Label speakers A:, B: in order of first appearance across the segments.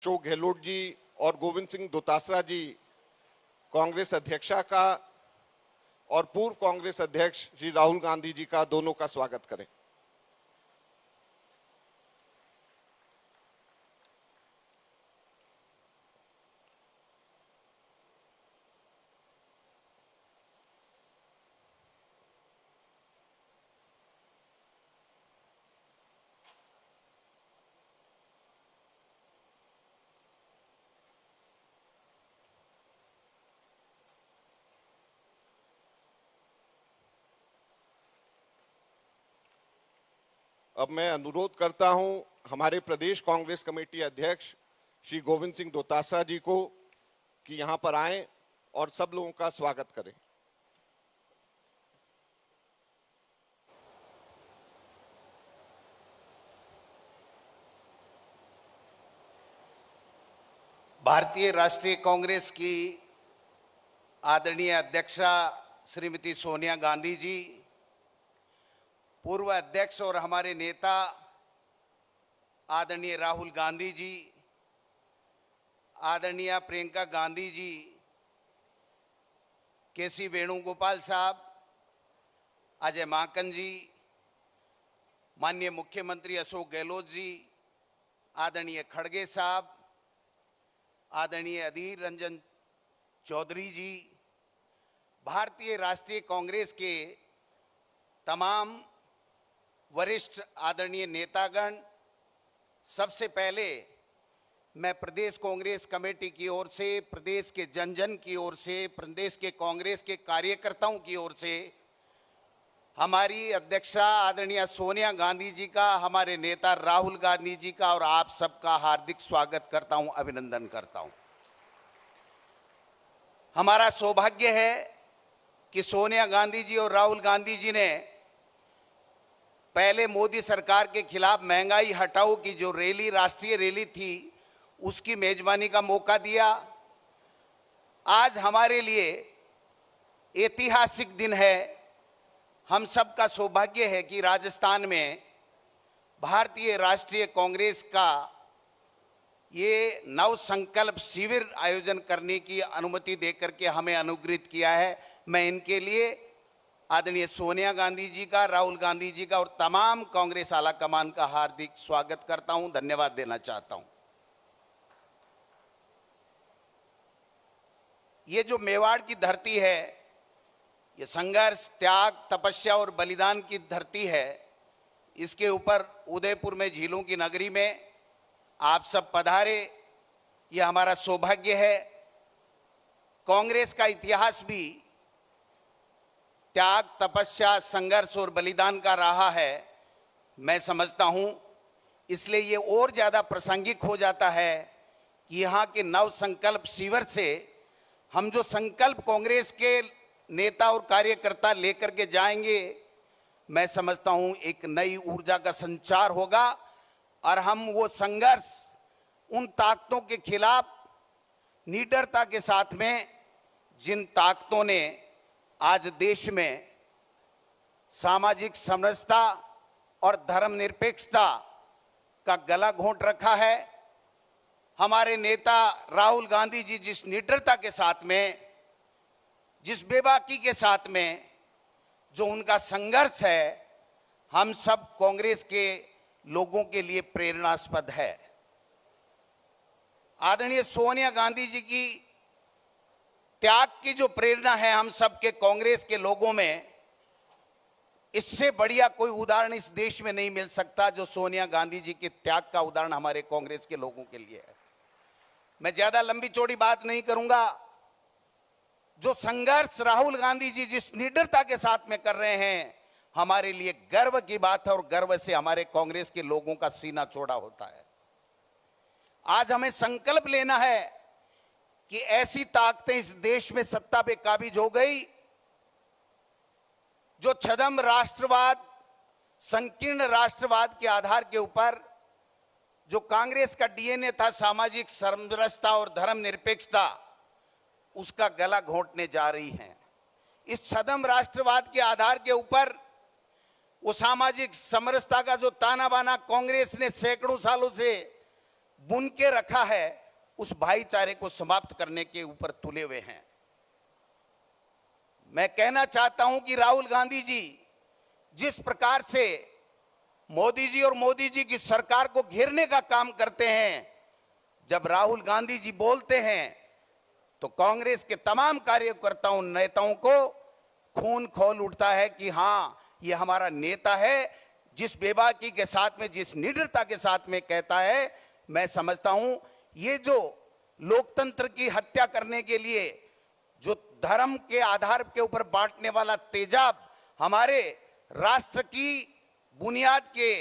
A: अशोक गहलोत जी और गोविंद सिंह दोतासरा जी कांग्रेस अध्यक्षा का और पूर्व कांग्रेस अध्यक्ष श्री राहुल गांधी जी का दोनों का स्वागत करें। अब मैं अनुरोध करता हूं हमारे प्रदेश कांग्रेस कमेटी अध्यक्ष श्री गोविंद सिंह दोतासरा जी को कि यहां पर आएं और सब लोगों का स्वागत करें।
B: भारतीय राष्ट्रीय कांग्रेस की आदरणीय अध्यक्षा श्रीमती सोनिया गांधी जी, पूर्व अध्यक्ष और हमारे नेता आदरणीय राहुल गांधी जी, आदरणीय प्रियंका गांधी जी, केसी वेणुगोपाल साहब, अजय माकन जी, माननीय मुख्यमंत्री अशोक गहलोत जी, आदरणीय खड़गे साहब, आदरणीय अधीर रंजन चौधरी जी, भारतीय राष्ट्रीय कांग्रेस के तमाम वरिष्ठ आदरणीय नेतागण, सबसे पहले मैं प्रदेश कांग्रेस कमेटी की ओर से, प्रदेश के जन जन की ओर से, प्रदेश के कांग्रेस के कार्यकर्ताओं की ओर से हमारी अध्यक्षा आदरणीय सोनिया गांधी जी का, हमारे नेता राहुल गांधी जी का और आप सबका हार्दिक स्वागत करता हूं, अभिनंदन करता हूं। हमारा सौभाग्य है कि सोनिया गांधी जी और राहुल गांधी जी ने पहले मोदी सरकार के खिलाफ महंगाई हटाओ की जो रैली, राष्ट्रीय रैली थी, उसकी मेजबानी का मौका दिया। आज हमारे लिए ऐतिहासिक दिन है। हम सबका सौभाग्य है कि राजस्थान में भारतीय राष्ट्रीय कांग्रेस का ये नव संकल्प शिविर आयोजन करने की अनुमति देकर के हमें अनुग्रहित किया है। मैं इनके लिए आदरणीय सोनिया गांधी जी का, राहुल गांधी जी का और तमाम कांग्रेस आला कमान का हार्दिक स्वागत करता हूं, धन्यवाद देना चाहता हूं। ये जो मेवाड़ की धरती है, ये संघर्ष, त्याग, तपस्या और बलिदान की धरती है। इसके ऊपर उदयपुर में झीलों की नगरी में आप सब पधारे, ये हमारा सौभाग्य है। कांग्रेस का इतिहास भी त्याग, तपस्या, संघर्ष और बलिदान का रहा है, मैं समझता हूं। इसलिए ये और ज्यादा प्रासंगिक हो जाता है कि यहाँ के नव संकल्प शिविर से हम जो संकल्प कांग्रेस के नेता और कार्यकर्ता लेकर के जाएंगे, मैं समझता हूं एक नई ऊर्जा का संचार होगा और हम वो संघर्ष उन ताकतों के खिलाफ निडरता के साथ में, जिन ताकतों ने आज देश में सामाजिक समरसता और धर्मनिरपेक्षता का गला घोंट रखा है, हमारे नेता राहुल गांधी जी जिस निडरता के साथ में, जिस बेबाकी के साथ में जो उनका संघर्ष है, हम सब कांग्रेस के लोगों के लिए प्रेरणास्पद है। आदरणीय सोनिया गांधी जी की त्याग की जो प्रेरणा है हम सब के कांग्रेस के लोगों में, इससे बढ़िया कोई उदाहरण इस देश में नहीं मिल सकता जो सोनिया गांधी जी के त्याग का उदाहरण हमारे कांग्रेस के लोगों के लिए है। मैं ज्यादा लंबी चौड़ी बात नहीं करूंगा। जो संघर्ष राहुल गांधी जी जिस निडरता के साथ में कर रहे हैं, हमारे लिए गर्व की बात है और गर्व से हमारे कांग्रेस के लोगों का सीना चौड़ा होता है। आज हमें संकल्प लेना है कि ऐसी ताकतें इस देश में सत्ता पे काबिज हो गई जो छद्म राष्ट्रवाद, संकीर्ण राष्ट्रवाद के आधार के ऊपर जो कांग्रेस का डीएनए था, सामाजिक समरसता और धर्मनिरपेक्षता, उसका गला घोंटने जा रही हैं। इस छद्म राष्ट्रवाद के आधार के ऊपर वो सामाजिक समरसता का जो ताना बाना कांग्रेस ने सैकड़ों सालों से बुन के रखा है, उस भाईचारे को समाप्त करने के ऊपर तुले हुए हैं। मैं कहना चाहता हूं कि राहुल गांधी जी जिस प्रकार से मोदी जी और मोदी जी की सरकार को घेरने का काम करते हैं, जब राहुल गांधी जी बोलते हैं तो कांग्रेस के तमाम कार्यकर्ताओं नेताओं को खून खौल उठता है कि हां, ये हमारा नेता है, जिस बेबाकी के साथ में, जिस निडरता के साथ में कहता है। मैं समझता हूं ये जो लोकतंत्र की हत्या करने के लिए जो धर्म के आधार के ऊपर बांटने वाला तेजाब हमारे राष्ट्र की बुनियाद के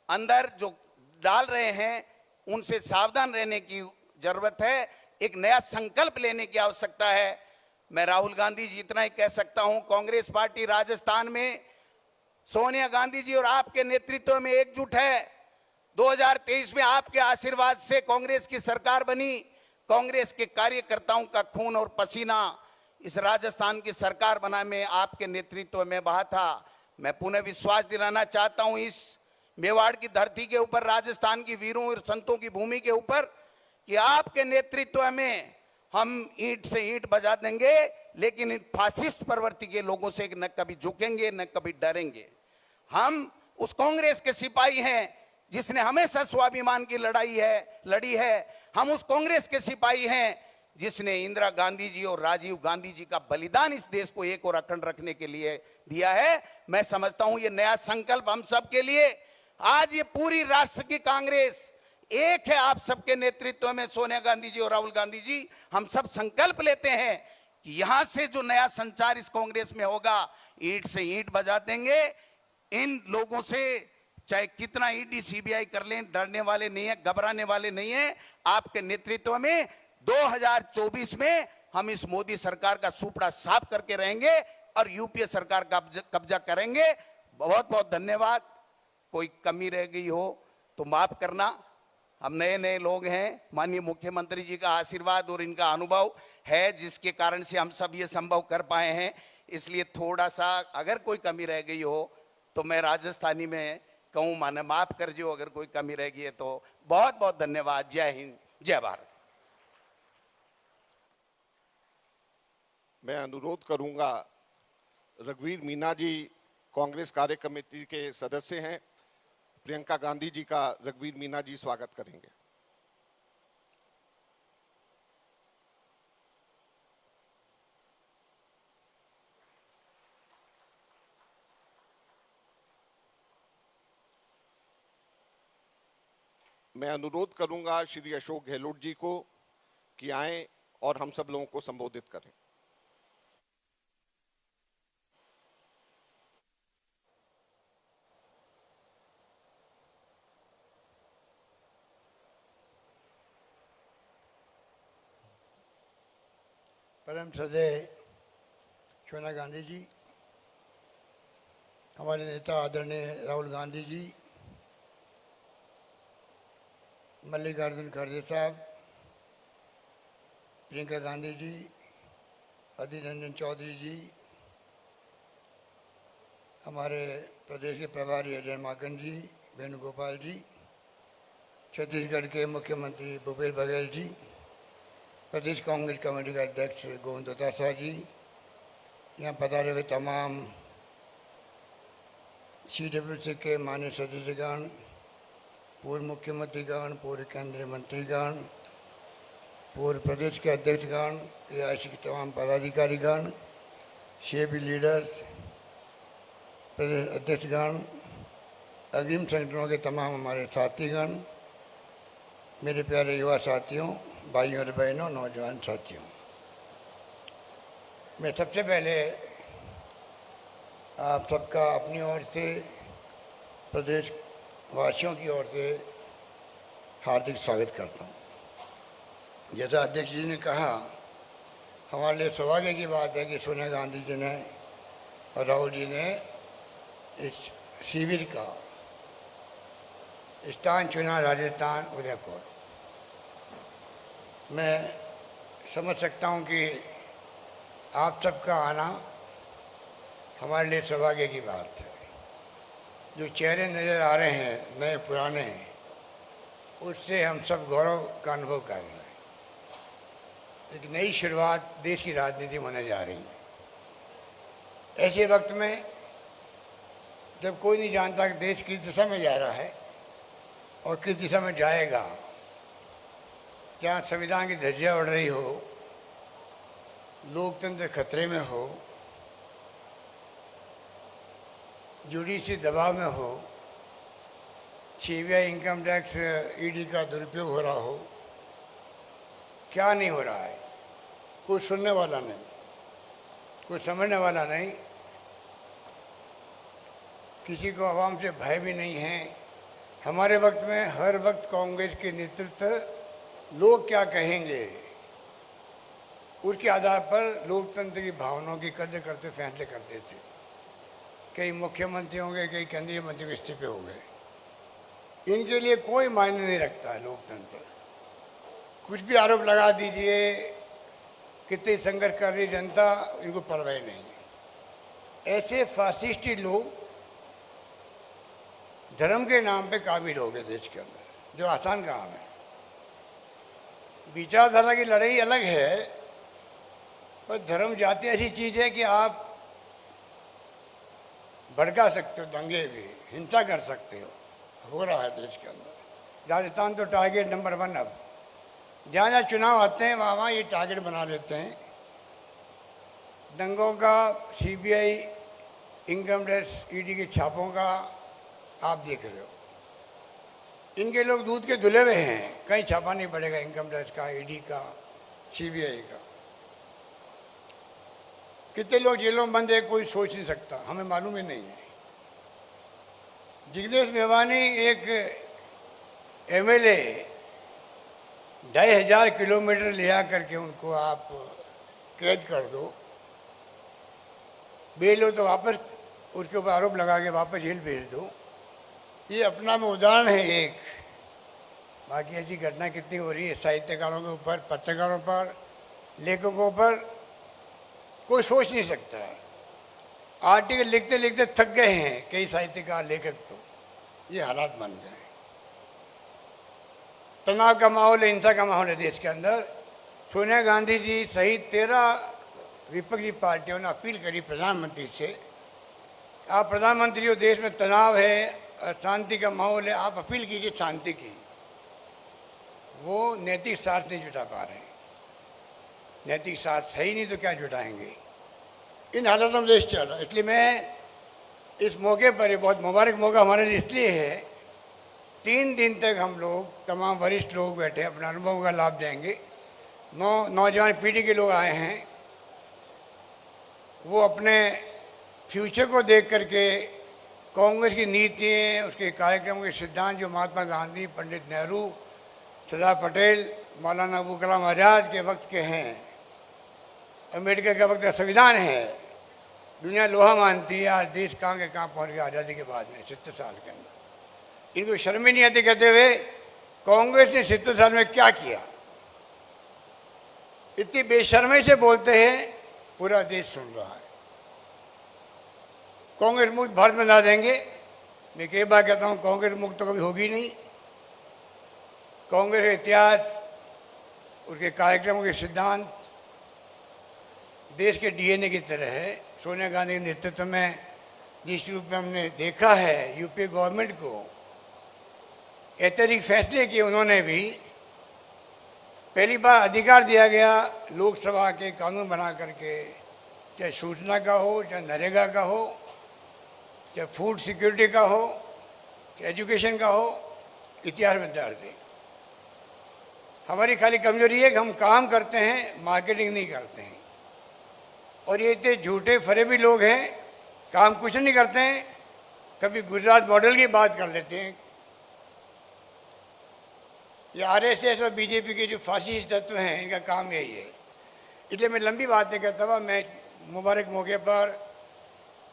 B: अंदर जो डाल रहे हैं, उनसे सावधान रहने की जरूरत है। एक नया संकल्प लेने की आवश्यकता है। मैं राहुल गांधी जी इतना ही कह सकता हूं, कांग्रेस पार्टी राजस्थान में सोनिया गांधी जी और आपके नेतृत्व में एकजुट है। 2023 में आपके आशीर्वाद से कांग्रेस की सरकार बनी। कांग्रेस के कार्यकर्ताओं का खून और पसीना इस राजस्थान की सरकार बनाने में आपके नेतृत्व में बहा था। मैं पुनः विश्वास दिलाना चाहता हूं इस मेवाड़ की धरती के ऊपर, राजस्थान की वीरों और संतों की भूमि के ऊपर, कि आपके नेतृत्व में हम ईंट से ईंट बजा देंगे, लेकिन इन फासिस्ट प्रवृत्ति के लोगों से न कभी झुकेंगे न कभी डरेंगे। हम उस कांग्रेस के सिपाही हैं जिसने हमेशा स्वाभिमान की लड़ी है। हम उस कांग्रेस के सिपाही हैं जिसने इंदिरा गांधी जी और राजीव गांधी जी का बलिदान इस देश को एक और अखंड रखने के लिए दिया है। मैं समझता हूं ये नया संकल्प हम सब के लिए, आज ये पूरी राष्ट्र की कांग्रेस एक है, आप सबके नेतृत्व में सोनिया गांधी जी और राहुल गांधी जी, हम सब संकल्प लेते हैं कि यहां से जो नया संचार इस कांग्रेस में होगा, ईंट से ईंट बजा देंगे। इन लोगों से चाहे कितना ईडी सीबीआई कर लें, डरने वाले नहीं है, घबराने वाले नहीं है। आपके नेतृत्व में 2024 में हम इस मोदी सरकार का सुपड़ा साफ करके रहेंगे और यूपीए सरकार का कब्जा करेंगे। बहुत बहुत धन्यवाद। कोई कमी रह गई हो तो माफ करना। हम नए नए लोग हैं, माननीय मुख्यमंत्री जी का आशीर्वाद और इनका अनुभव है जिसके कारण से हम सब ये संभव कर पाए हैं। इसलिए थोड़ा सा अगर कोई कमी रह गई हो तो मैं राजस्थानी में कहूँ, माने माफ कर जो अगर कोई कमी रह गई है तो। बहुत बहुत धन्यवाद। जय हिंद, जय भारत।
A: मैं अनुरोध करूंगा, रघुवीर मीना जी कांग्रेस कार्य कमेटी के सदस्य हैं, प्रियंका गांधी जी का रघुवीर मीना जी स्वागत करेंगे। मैं अनुरोध करूंगा श्री अशोक गहलोत जी को कि आएं और हम सब लोगों को संबोधित करें।
C: परम श्रद्धेय सोनिया गांधी जी, हमारे नेता आदरणीय राहुल गांधी जी, मल्लिकार्जुन खड़गे साहब, प्रियंका गांधी जी, अधीर रंजन चौधरी जी, हमारे प्रदेश के प्रभारी अजय माकन जी, वेणुगोपाल जी, छत्तीसगढ़ के मुख्यमंत्री भूपेश बघेल जी, प्रदेश कांग्रेस कमेटी का अध्यक्ष गोविंद दोतासा जी, यहाँ पधारे हुए तमाम CWC के माननीय सदस्यगण, पूर्व मुख्यमंत्रीगण, पूर्व केंद्रीय मंत्रीगण, पूर्व प्रदेश के अध्यक्षगण, AIC के तमाम पदाधिकारीगण, शेबी लीडर्स, प्रदेश अध्यक्षगण, अग्रिम संगठनों के तमाम हमारे साथीगण, मेरे प्यारे युवा साथियों, भाइयों और बहनों, नौजवान साथियों, मैं सबसे पहले आप सबका अपनी ओर से, प्रदेश वासियों की ओर से हार्दिक स्वागत करता हूँ। जैसा अध्यक्ष जी ने कहा, हमारे लिए सौभाग्य की बात है कि सोनिया गांधी जी ने और राहुल जी ने इस शिविर का स्थान चुना, राजस्थान उदयपुर। मैं समझ सकता हूँ कि आप सबका आना हमारे लिए सौभाग्य की बात है। जो चेहरे नज़र आ रहे हैं, नए पुराने, उससे हम सब गौरव का अनुभव कर रहे हैं। एक नई शुरुआत देश की राजनीति में होने जा रही है। ऐसे वक्त में जब कोई नहीं जानता कि देश किस दिशा में जा रहा है और किस दिशा में जाएगा, जहाँ संविधान की धज्जियाँ उड़ रही हो, लोकतंत्र खतरे में हो, जुडिशरी दबाव में हो, सीबीआई इनकम टैक्स ईडी का दुरुपयोग हो रहा हो, क्या नहीं हो रहा है, कोई सुनने वाला नहीं, कोई समझने वाला नहीं, किसी को आवाम से भय भी नहीं है। हमारे वक्त में हर वक्त कांग्रेस के नेतृत्व लोग क्या कहेंगे उसके आधार पर लोकतंत्र की भावनाओं की कदर करते फैसले करते थे। कई मुख्यमंत्री होंगे, कई केंद्रीय मंत्री इस्तीफे हो गए। इनके लिए कोई मायने नहीं रखता है लोकतंत्र। कुछ भी आरोप लगा दीजिए, कितनी संघर्ष कर रही जनता, इनको परवाह नहीं है। ऐसे फासिस्टी लोग धर्म के नाम पे काबिल हो गए देश के अंदर, जो आसान काम है। विचारधारा की लड़ाई अलग है, पर धर्म जाति ऐसी चीज है कि आप भड़का सकते हो, दंगे भी, हिंसा कर सकते हो रहा है देश के अंदर। राजस्थान तो टारगेट नंबर 1 अब जहाँ जहाँ चुनाव आते हैं वहाँ वहाँ ये टारगेट बना लेते हैं। दंगों का, सीबीआई इनकम टैक्स ईडी के छापों का आप देख रहे हो। इनके लोग दूध के धुले हुए हैं, कहीं छापा नहीं पड़ेगा इनकम टैक्स का, ईडी का, सीबीआई का। कितने लोग जेलों में बंद है कोई सोच नहीं सकता, हमें मालूम ही नहीं है। जिग्नेश मेवानी एक एमएलए 2500 किलोमीटर ले आ करके उनको आप कैद कर दो, बेल हो तो वापस उसके ऊपर आरोप लगा के वापस जेल भेज दो। ये अपना में उदाहरण है एक। बाकी ऐसी घटना कितनी हो रही है साहित्यकारों के ऊपर, पत्रकारों पर, लेखकों पर, कोई सोच नहीं सकता है। आर्टिकल लिखते लिखते थक गए हैं कई साहित्यकार, लेखक। तो ये हालात बन गए। तनाव का माहौल है, हिंसा का माहौल है देश के अंदर। सोनिया गांधी जी सहित 13 विपक्षी पार्टियों ने अपील करी प्रधानमंत्री से, आप प्रधानमंत्री हो, देश में तनाव है, शांति का माहौल है, आप अपील कीजिए शांति की। वो नैतिक साथ नहीं जुटा पा रहे। नैतिक साथ है ही नहीं तो क्या जुटाएंगे। इन हालातों में देश चल रहा है। इसलिए मैं इस मौके पर, ये बहुत मुबारक मौका हमारे लिए इसलिए है, 3 दिन तक हम लोग तमाम वरिष्ठ लोग बैठे अपने अनुभव का लाभ देंगे। नौजवान पीढ़ी के लोग आए हैं, वो अपने फ्यूचर को देख करके कांग्रेस की नीतियाँ, उसके कार्यक्रम के सिद्धांत जो महात्मा गांधी, पंडित नेहरू, सरदार पटेल, मौलाना अबुल कलाम आज़ाद के वक्त के हैं, अमेरिका के वक्त का संविधान है, दुनिया लोहा मानती है। आज देश कहाँ के कहाँ पहुँच गया आज़ादी के बाद में 70 साल के अंदर। इनको शर्म ही नहीं आती कहते हुए कांग्रेस ने 70 साल में क्या किया। इतनी बेशर्मी से बोलते हैं, पूरा देश सुन रहा है। कांग्रेस मुक्त भारत में ला देंगे। मैं कई बार कहता हूँ कांग्रेस मुक्त तो कभी होगी नहीं। कांग्रेस का इतिहास, उसके कार्यक्रमों के सिद्धांत देश के डीएनए की तरह है। सोनिया गांधी के नेतृत्व में जिस रूप में हमने देखा है यूपीए गवर्नमेंट को, ऐतिहासिक फैसले किए उन्होंने भी। पहली बार अधिकार दिया गया लोकसभा के कानून बना करके, चाहे सूचना का हो, चाहे नरेगा का हो, चाहे फूड सिक्योरिटी का हो, चाहे एजुकेशन का हो, इतिहास में दर्ज है। हमारी खाली कमजोरी है कि हम काम करते हैं, मार्केटिंग नहीं करते हैं। और ये इतने झूठे फरेबी लोग हैं, काम कुछ नहीं करते हैं। कभी गुजरात मॉडल की बात कर लेते हैं। ये आरएसएस और बीजेपी के जो फासिस्ट तत्व हैं, इनका काम यही है। इसलिए मैं लंबी बात नहीं करता हुआ, मैं मुबारक मौके पर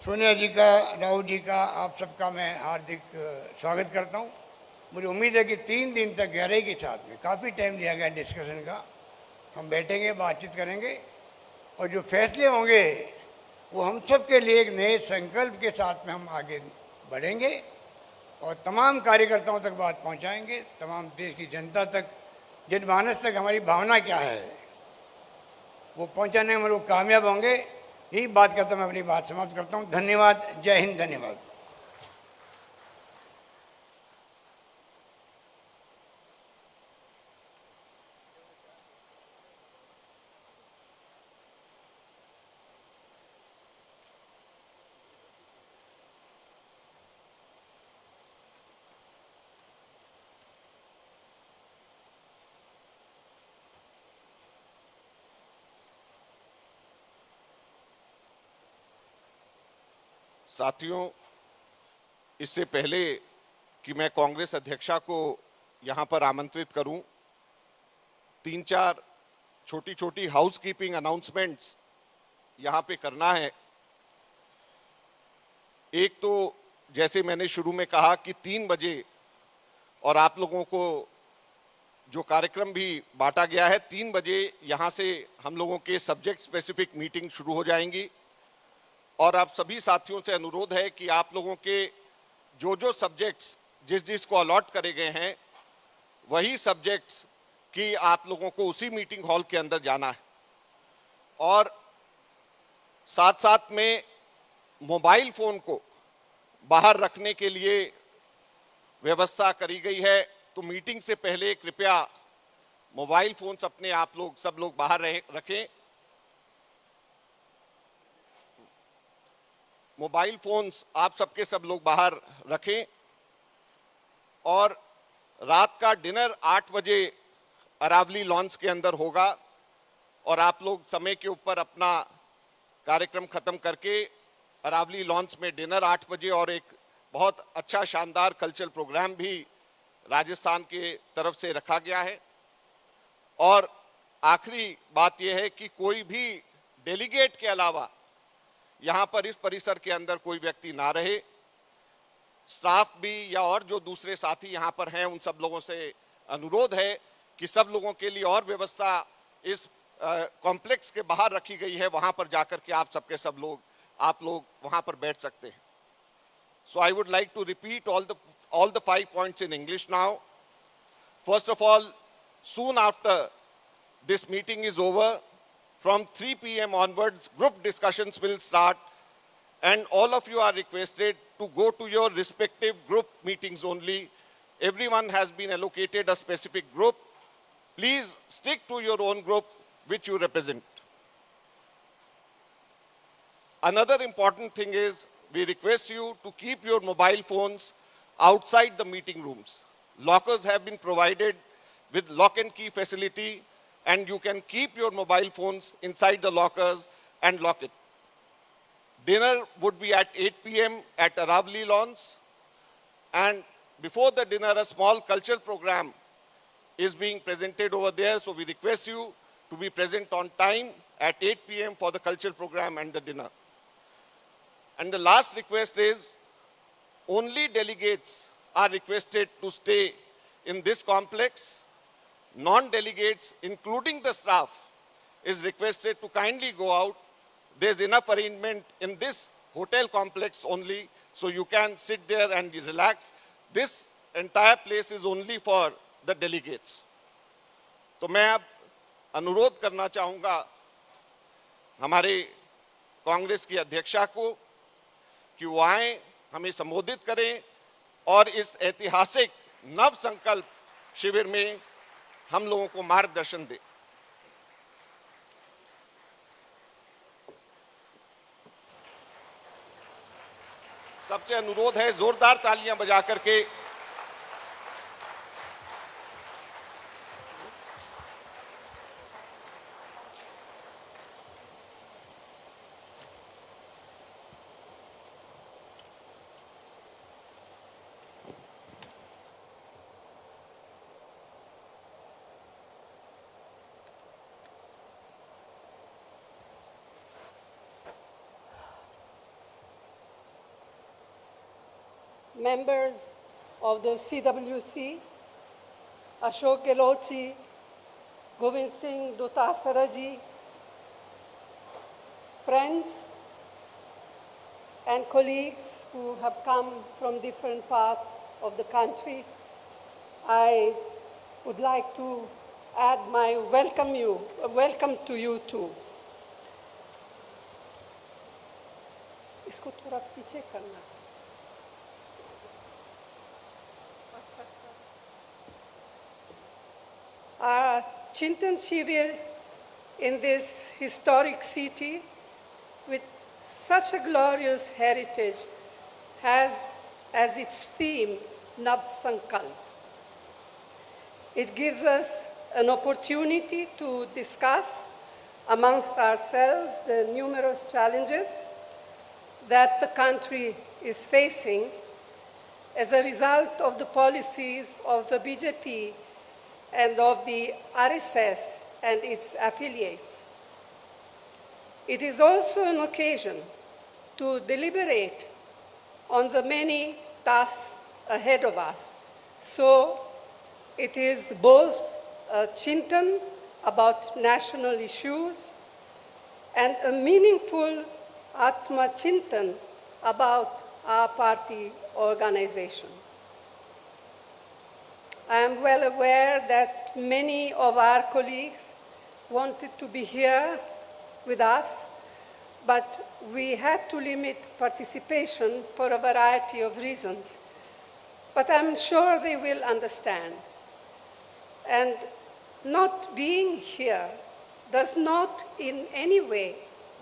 C: सोनिया जी का, राहुल जी का, आप सबका मैं हार्दिक स्वागत करता हूँ। मुझे उम्मीद है कि 3 दिन तक गहराई के साथ में, काफ़ी टाइम दिया गया डिस्कशन का, हम बैठेंगे, बातचीत करेंगे और जो फैसले होंगे वो हम सब के लिए एक नए संकल्प के साथ में हम आगे बढ़ेंगे और तमाम कार्यकर्ताओं तक बात पहुंचाएंगे, तमाम देश की जनता तक, जनमानस तक हमारी भावना क्या है वो पहुंचाने में हम लोग कामयाब होंगे। यही बात करता मैं अपनी बात समाप्त करता हूं। धन्यवाद। जय हिंद। धन्यवाद।
A: साथियों, इससे पहले कि मैं कांग्रेस अध्यक्षा को यहां पर आमंत्रित करूं, 3-4 छोटी छोटी हाउसकीपिंग अनाउंसमेंट्स यहां पे करना है। एक तो जैसे मैंने शुरू में कहा कि 3 बजे, और आप लोगों को जो कार्यक्रम भी बांटा गया है, 3 बजे यहां से हम लोगों के सब्जेक्ट स्पेसिफिक मीटिंग शुरू हो जाएंगी। और आप सभी साथियों से अनुरोध है कि आप लोगों के जो जो सब्जेक्ट्स जिस को अलॉट करे गए हैं, वही सब्जेक्ट्स की आप लोगों को उसी मीटिंग हॉल के अंदर जाना है। और साथ साथ में मोबाइल फोन को बाहर रखने के लिए व्यवस्था करी गई है, तो मीटिंग से पहले कृपया मोबाइल फोन्स अपने आप लोग सब लोग बाहर रखें। मोबाइल फोन्स आप सबके सब लोग बाहर रखें। और रात का डिनर 8 बजे अरावली लॉन्च के अंदर होगा, और आप लोग समय के ऊपर अपना कार्यक्रम खत्म करके अरावली लॉन्च में डिनर 8 बजे, और एक बहुत अच्छा शानदार कल्चरल प्रोग्राम भी राजस्थान के तरफ से रखा गया है। और आखिरी बात यह है कि कोई भी डेलीगेट के अलावा यहां पर इस परिसर के अंदर कोई व्यक्ति ना रहे। स्टाफ भी या और जो दूसरे साथी यहां पर हैं, उन सब लोगों से अनुरोध है कि सब लोगों के लिए और व्यवस्था इस कॉम्प्लेक्स के बाहर रखी गई है, वहां पर जाकर के आप सबके सब लोग वहां पर बैठ सकते हैं। So I would like to repeat all the 5 points in English now. First of all, soon after this meeting is over, from 3 p.m. onwards, group discussions will start, and all of you are requested to go to your respective group meetings only. Everyone has been allocated a specific group. Please stick to your own group which you represent. Another important thing is, we request you to keep your mobile phones outside the meeting rooms. Lockers have been provided with lock and key facility, and you can keep your mobile phones inside the lockers and lock it. Dinner would be at 8 p.m. at Aravali Lawns, and before the dinner a small cultural program is being presented over there, so we request you to be present on time at 8 p.m. for the cultural program and the dinner. And the last request is, only delegates are requested to stay in this complex. Non-delegates, including the staff, is requested to kindly go out. There's enough arrangement in this hotel complex only, so you can sit there and relax. This entire place is only for the delegates. तो मैं अब अनुरोध करना चाहूँगा हमारे कांग्रेस की अध्यक्षा को कि वो आए, हमें संबोधित करें और इस ऐतिहासिक नव संकल्प शिविर में हम लोगों को मार्गदर्शन दें। सबसे अनुरोध है जोरदार तालियां बजा करके
D: members of the CWC, Ashok Gehlot ji, Govind Singh Dotasara ji, friends and colleagues who have come from different parts of the country, I would like to add my welcome to you too. इसको थोड़ा पीछे करना. Our Chintan Shivir in this historic city with such a glorious heritage has as its theme Sankalp. It gives us an opportunity to discuss amongst ourselves the numerous challenges that the country is facing as a result of the policies of the BJP and of the RSS and its affiliates. It is also an occasion to deliberate on the many tasks ahead of us. So it is both a Chintan about national issues and a meaningful Atma Chintan about our party organization. I am well aware that many of our colleagues wanted to be here with us, but we had to limit participation for a variety of reasons. But I'm sure they will understand. And not being here does not in any way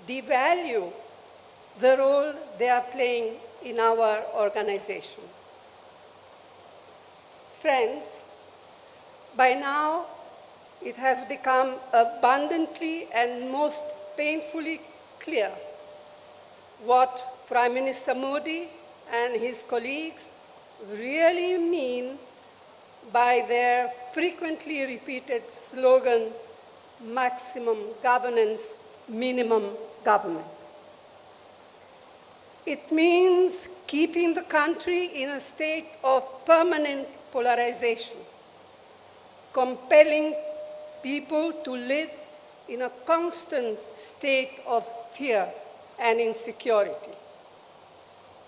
D: devalue the role they are playing in our organization. Friends, by now it has become abundantly and most painfully clear what Prime Minister Modi and his colleagues really mean by their frequently repeated slogan, maximum governance, minimum government. It means keeping the country in a state of permanent polarization, compelling people to live in a constant state of fear and insecurity.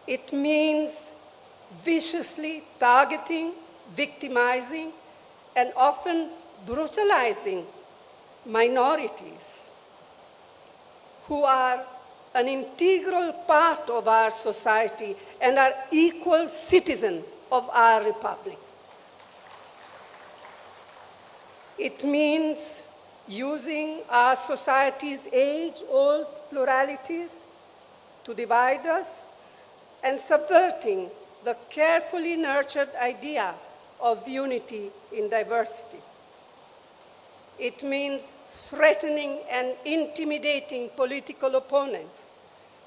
D: It means viciously targeting, victimizing, and often brutalizing minorities who are an integral part of our society and are equal citizens of our republic. It means using our society's age-old pluralities to divide us and subverting the carefully nurtured idea of unity in diversity. It means threatening and intimidating political opponents,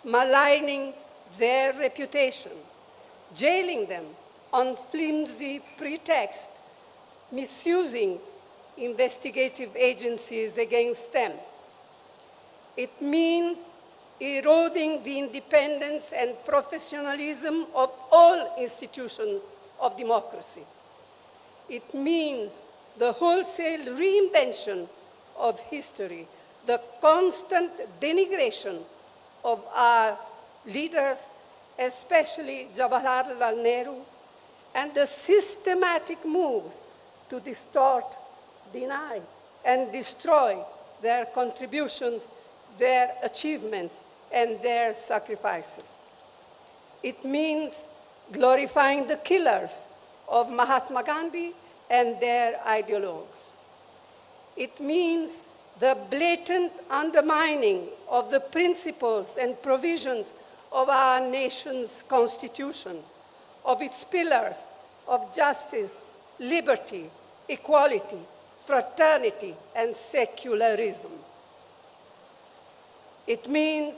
D: maligning their reputation, jailing them on flimsy pretext, misusing investigative agencies against them. It means eroding the independence and professionalism of all institutions of democracy. It means the wholesale reinvention of history, the constant denigration of our leaders, especially Jawaharlal Nehru, and the systematic moves to distort, deny, and destroy their contributions, their achievements, and their sacrifices. It means glorifying the killers of Mahatma Gandhi and their ideologues. It means the blatant undermining of the principles and provisions of our nation's constitution, of its pillars of justice, liberty, equality, fraternity, and secularism. It means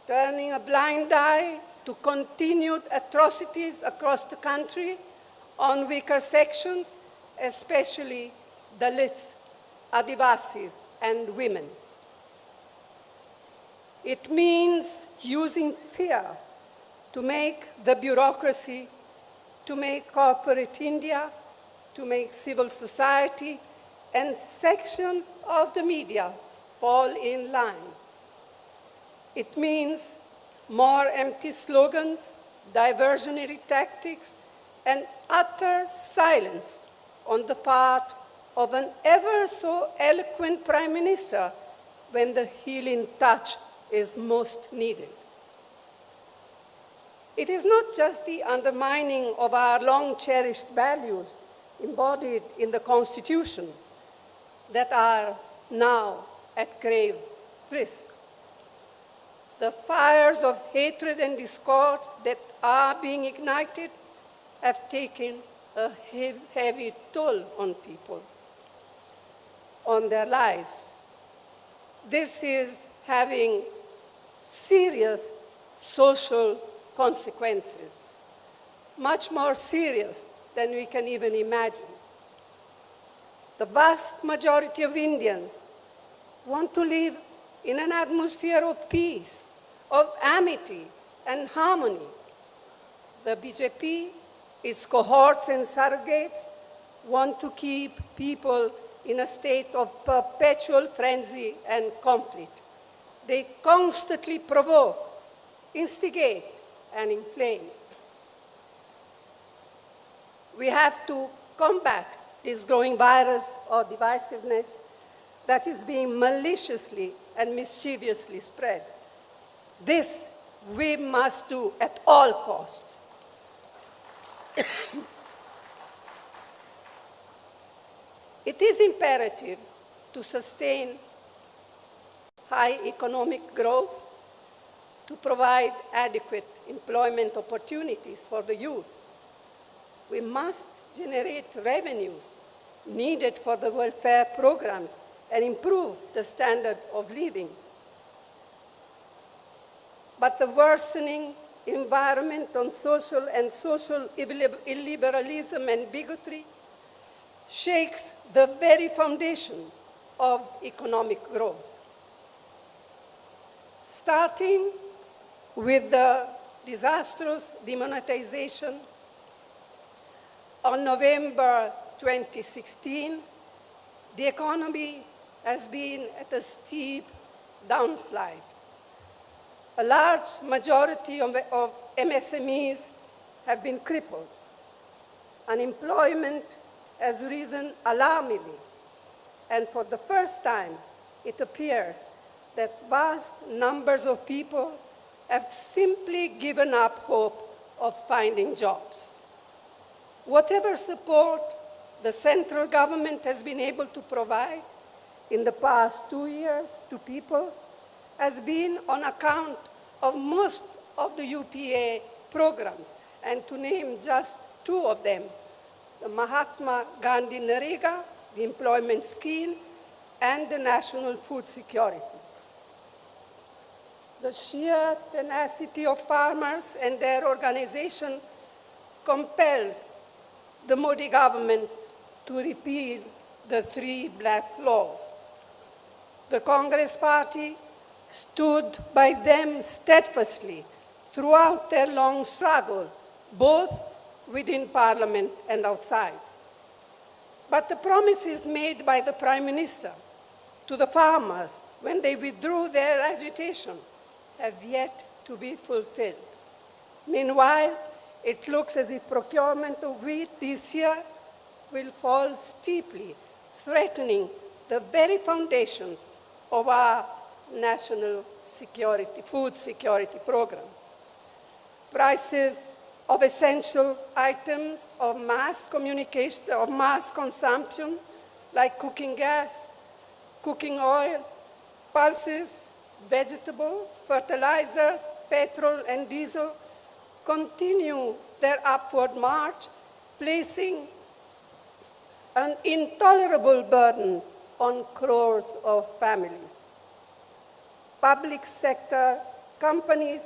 D: turning a blind eye to continued atrocities across the country on weaker sections, especially Dalits, Adivasis, and women. It means using fear to make the bureaucracy, to make corporate India, to make civil society, and sections of the media fall in line. It means more empty slogans, diversionary tactics, and utter silence on the part of an ever so eloquent Prime Minister when the healing touch is most needed. It is not just the undermining of our long-cherished values embodied in the Constitution that are now at grave risk. The fires of hatred and discord that are being ignited have taken a heavy toll on on their lives. This is having serious social consequences, much more serious than we can even imagine. The vast majority of Indians want to live in an atmosphere of peace, of amity and harmony. The BJP, its cohorts and surrogates, want to keep people in a state of perpetual frenzy and conflict. They constantly provoke, instigate, and inflame. We have to combat this growing virus of divisiveness that is being maliciously and mischievously spread. This we must do at all costs. It is imperative to sustain high economic growth, to provide adequate employment opportunities for the youth. We must generate revenues needed for the welfare programs and improve the standard of living. But the worsening environment on social illiberalism and bigotry shakes the very foundation of economic growth. Starting with the disastrous demonetization on November 2016, the economy has been at a steep downslide. A large majority of MSMEs have been crippled. Unemployment has risen alarmingly, and for the first time, it appears that vast numbers of people have simply given up hope of finding jobs. Whatever support the central government has been able to provide in the past 2 years to people has been on account of most of the UPA programs, and to name just two of them, the Mahatma Gandhi Narega, the employment scheme, and the national food security. The sheer tenacity of farmers and their organization compelled the Modi government to repeal the 3 black laws. The Congress party stood by them steadfastly throughout their long struggle, both within Parliament and outside. But the promises made by the Prime Minister to the farmers when they withdrew their agitation have yet to be fulfilled. Meanwhile, it looks as if procurement of wheat this year will fall steeply, threatening the very foundations of our national security, food security program. Prices of essential items of mass communication, of mass consumption, like cooking gas, cooking oil, pulses, vegetables, fertilizers, petrol, and diesel, continue their upward march, placing an intolerable burden on crores of families. Public sector companies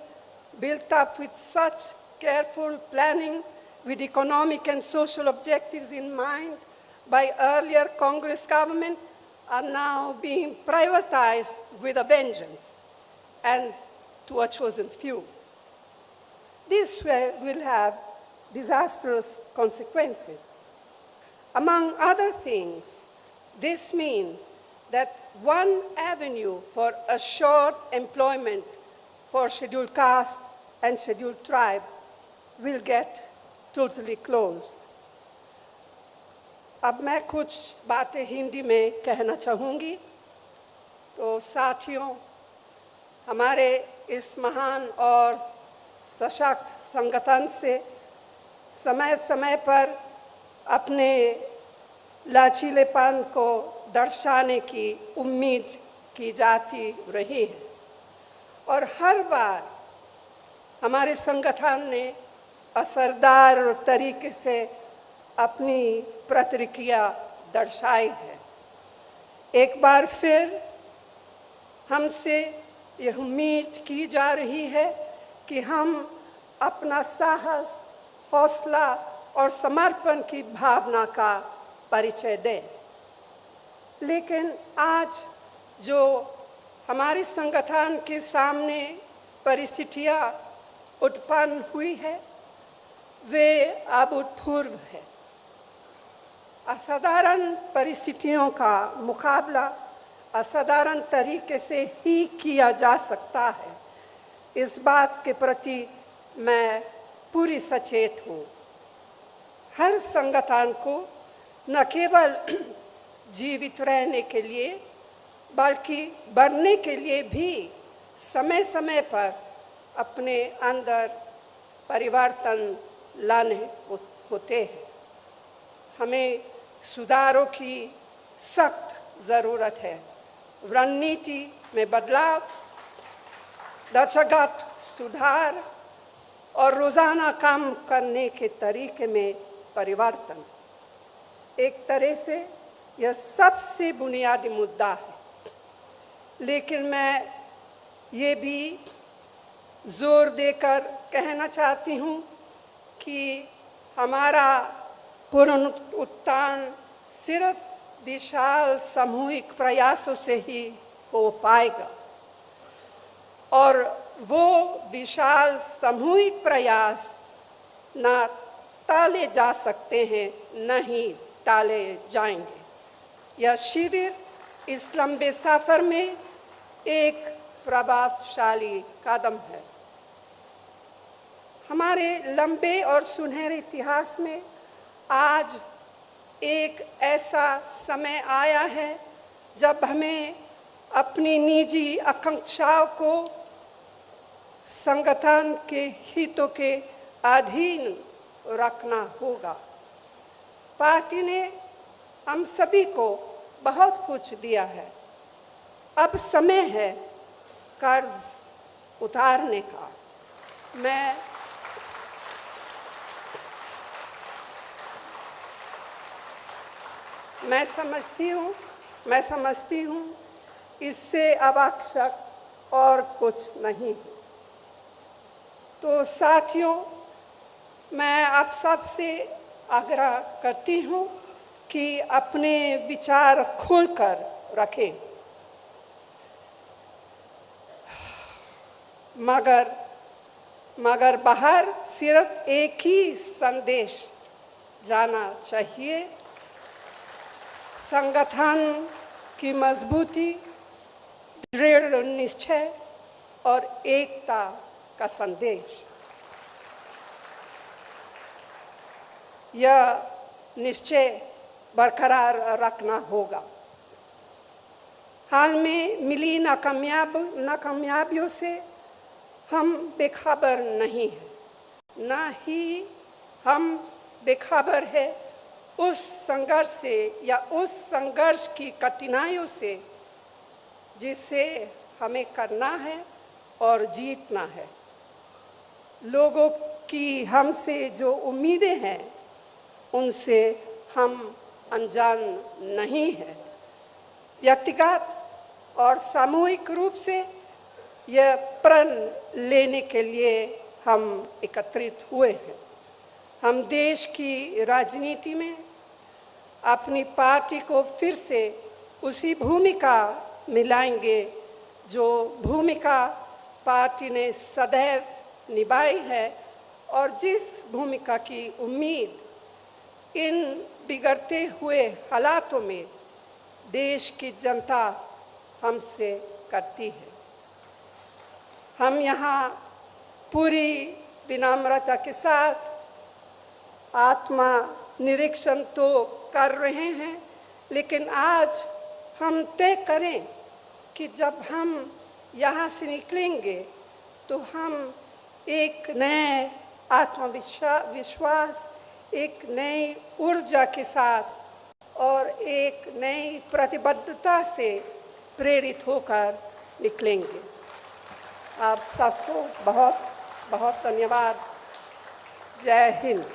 D: built up with such careful planning with economic and social objectives in mind by earlier Congress government are now being privatized with a vengeance and to a chosen few. This will have disastrous consequences. Among other things, this means that one avenue for assured employment for scheduled castes and scheduled tribe will get totally closed. अब मैं कुछ बातें हिंदी में कहना चाहूँगी। तो साथियों, हमारे इस महान और सशक्त संगठन से समय समय पर अपने लचीलेपन को दर्शाने की उम्मीद की जाती रही है और हर बार हमारे संगठन ने असरदार तरीके से अपनी प्रतिक्रिया दर्शाई है। एक बार फिर हमसे यह उम्मीद की जा रही है कि हम अपना साहस, हौसला और समर्पण की भावना का परिचय दें। लेकिन आज जो हमारे संगठन के सामने परिस्थितियां उत्पन्न हुई है, वे अभूतपूर्व है। असाधारण परिस्थितियों का मुकाबला असाधारण तरीके से ही किया जा सकता है, इस बात के प्रति मैं पूरी सचेत हूँ। हर संगठन को न केवल जीवित रहने के लिए बल्कि बढ़ने के लिए भी समय समय पर अपने अंदर परिवर्तन लाने होते हैं। हमें सुधारों की सख्त ज़रूरत है। रणनीति में बदलाव, ढांचागत सुधार और रोज़ाना काम करने के तरीके में परिवर्तन। एक तरह से यह सबसे बुनियादी मुद्दा है। लेकिन मैं ये भी जोर देकर कहना चाहती हूँ कि हमारा पुनरुत्थान सिर्फ विशाल सामूहिक प्रयासों से ही हो पाएगा और वो विशाल सामूहिक प्रयास ना टाले जा सकते हैं, न ही टाले जाएंगे। यह शिविर इस लंबे सफर में एक प्रभावशाली कदम है। हमारे लंबे और सुनहरे इतिहास में आज एक ऐसा समय आया है जब हमें अपनी निजी आकांक्षाओं को संगठन के हितों के अधीन रखना होगा। पार्टी ने हम सभी को बहुत कुछ दिया है। अब समय है कर्ज उतारने का। मैं समझती हूँ इससे आवश्यक और कुछ नहीं। तो साथियों, मैं आप सबसे आग्रह करती हूँ कि अपने विचार खोलकर रखें, मगर बाहर सिर्फ एक ही संदेश जाना चाहिए: संगठन की मजबूती, दृढ़ निश्चय और एकता का संदेश। यह निश्चय बरकरार रखना होगा। हाल में मिली नाकामयाबियों से हम बेखबर नहीं हैं, ना ही हम बेखबर है उस संघर्ष से या उस संघर्ष की कठिनाइयों से जिसे हमें करना है और जीतना है। लोगों की हमसे जो उम्मीदें हैं उनसे हम अनजान नहीं हैं। व्यक्तिगत और सामूहिक रूप से यह प्रण लेने के लिए हम एकत्रित हुए हैं। हम देश की राजनीति में अपनी पार्टी को फिर से उसी भूमिका में लाएंगे जो भूमिका पार्टी ने सदैव निभाई है और जिस भूमिका की उम्मीद इन बिगड़ते हुए हालातों में देश की जनता हमसे करती है। हम यहाँ पूरी विनम्रता के साथ आत्मा निरीक्षण तो कर रहे हैं, लेकिन आज हम तय करें कि जब हम यहाँ से निकलेंगे तो हम एक नए आत्मविश्वास, एक नई ऊर्जा के साथ और एक नई प्रतिबद्धता से प्रेरित होकर निकलेंगे। आप सबको बहुत बहुत धन्यवाद। जय हिंद।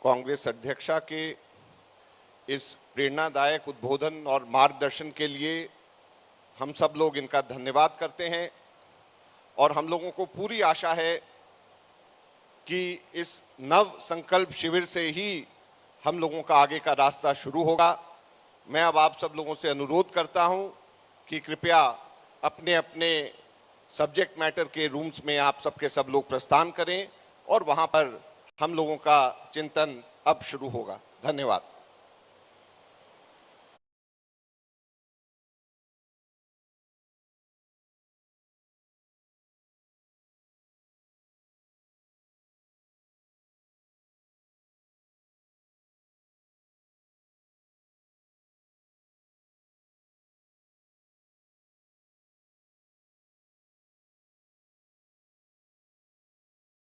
A: कांग्रेस अध्यक्षा के इस प्रेरणादायक उद्बोधन और मार्गदर्शन के लिए हम सब लोग इनका धन्यवाद करते हैं और हम लोगों को पूरी आशा है कि इस नव संकल्प शिविर से ही हम लोगों का आगे का रास्ता शुरू होगा। मैं अब आप सब लोगों से अनुरोध करता हूं कि कृपया अपने अपने सब्जेक्ट मैटर के रूम्स में आप सबके सब लोग प्रस्थान करें और वहां पर हम लोगों का चिंतन अब शुरू होगा। धन्यवाद।